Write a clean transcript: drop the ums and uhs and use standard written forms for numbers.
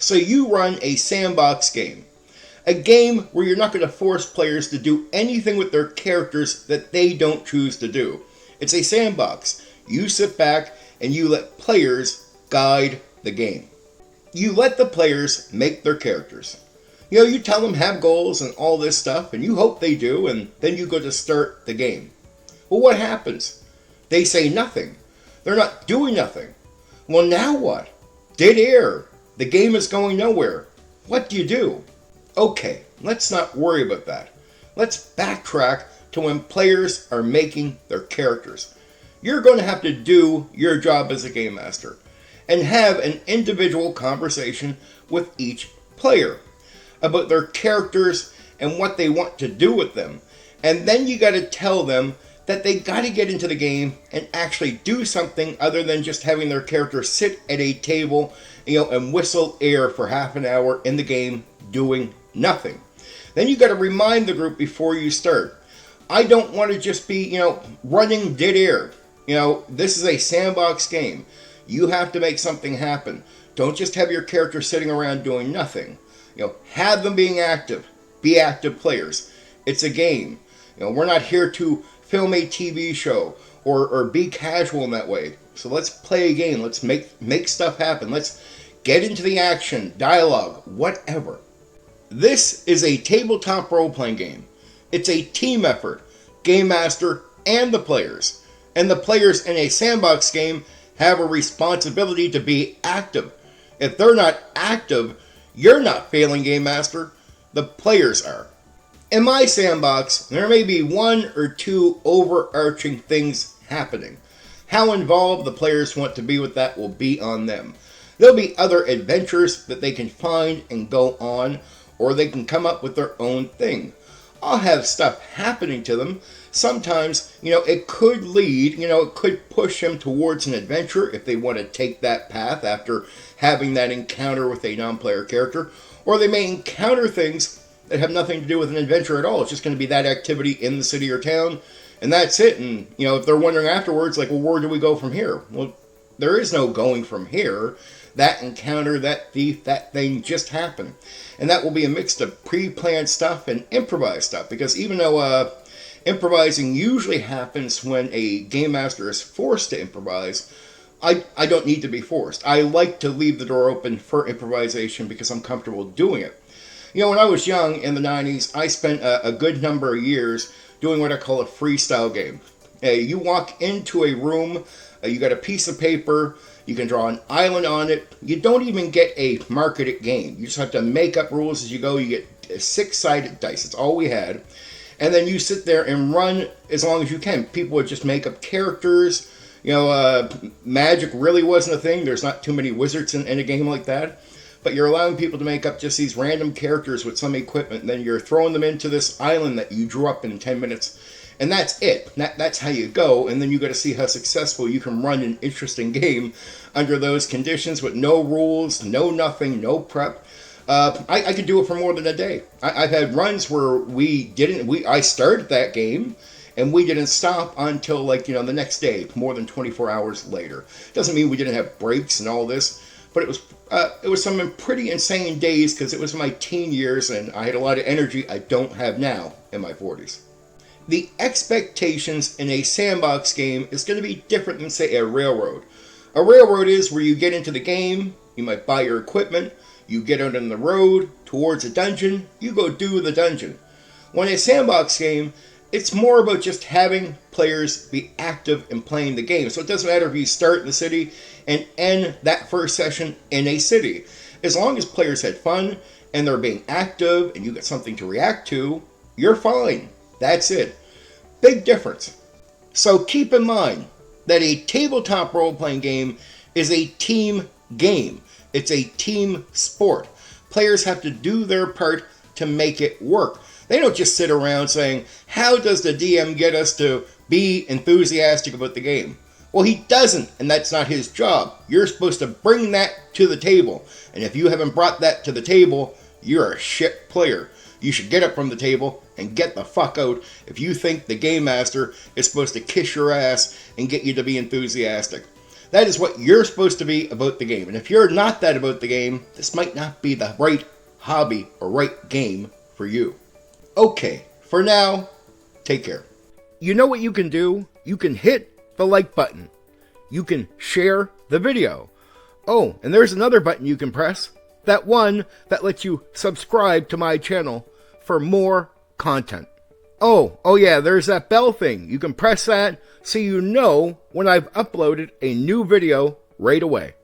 So you run a sandbox game. A game where you're not going to force players to do anything with their characters that they don't choose to do. It's a sandbox. You sit back and you let players guide the game. You let the players make their characters. You tell them have goals and all this stuff, and you hope they do, and then you go to start the game. Well, what happens? They say nothing. They're not doing nothing. Well, now what? Dead air. The game is going nowhere. What do you do? Okay, let's not worry about that. Let's backtrack to when players are making their characters. You're going to have to do your job as a game master and have an individual conversation with each player about their characters and what they want to do with them. And then you got to tell them that they got to get into the game and actually do something other than just having their character sit at a table, and whistle air for half an hour in the game doing nothing. Then you got to remind the group before you start. I don't want to just be, running dead air. This is a sandbox game. You have to make something happen. Don't just have your character sitting around doing nothing. Have them being active. Be active players. It's a game. We're not here to film a TV show or be casual in that way. So let's play a game. Let's make stuff happen. Let's get into the action, dialogue, whatever. This is a tabletop role-playing game. It's a team effort, game master and the players. And the players in a sandbox game have a responsibility to be active. If they're not active, you're not failing game master. The players are. In my sandbox, there may be one or two overarching things happening. How involved the players want to be with that will be on them. There'll be other adventures that they can find and go on, or they can come up with their own thing. I'll have stuff happening to them. Sometimes, it could lead, it could push them towards an adventure if they want to take that path after having that encounter with a non-player character. Or they may encounter things that have nothing to do with an adventure at all. It's just going to be that activity in the city or town, and that's it. And, if they're wondering afterwards, like, well, where do we go from here? Well, there is no going from here. That encounter, that thief, that thing just happened. And that will be a mix of pre-planned stuff and improvised stuff, because even though improvising usually happens when a game master is forced to improvise, I don't need to be forced. I like to leave the door open for improvisation because I'm comfortable doing it. When I was young in the 90s, I spent a good number of years doing what I call a freestyle game. You walk into a room, you got a piece of paper, you can draw an island on it. You don't even get a marketed game. You just have to make up rules as you go. You get 6-sided dice. That's all we had. And then you sit there and run as long as you can. People would just make up characters. Magic really wasn't a thing. There's not too many wizards in a game like that. But you're allowing people to make up just these random characters with some equipment. And then you're throwing them into this island that you drew up in 10 minutes. And that's it. That's how you go. And then you got to see how successful you can run an interesting game under those conditions with no rules, no nothing, no prep. I could do it for more than a day. I've had runs where I started that game and we didn't stop until the next day, more than 24 hours later. Doesn't mean we didn't have breaks and all this, but it was some pretty insane days because it was my teen years and I had a lot of energy I don't have now in my 40s. The expectations in a sandbox game is going to be different than, say, a railroad. A railroad is where you get into the game, you might buy your equipment, you get out on the road towards a dungeon, you go do the dungeon. When a sandbox game, it's more about just having players be active in playing the game. So it doesn't matter if you start in the city and end that first session in a city. As long as players had fun and they're being active and you get something to react to, you're fine. That's it. Big difference. So keep in mind that a tabletop role-playing game is a team game. It's a team sport. Players have to do their part to make it work. They don't just sit around saying, how does the DM get us to be enthusiastic about the game? Well, he doesn't, and that's not his job. You're supposed to bring that to the table. And if you haven't brought that to the table, you're a shit player. You should get up from the table and get the fuck out if you think the game master is supposed to kiss your ass and get you to be enthusiastic. That is what you're supposed to be about the game. And if you're not that about the game, this might not be the right hobby or right game for you. Okay, for now, take care. You know what you can do? You can hit the like button. You can share the video. Oh, and there's another button you can press. That one that lets you subscribe to my channel for more content. Oh yeah, there's that bell thing. You can press that so you know when I've uploaded a new video right away.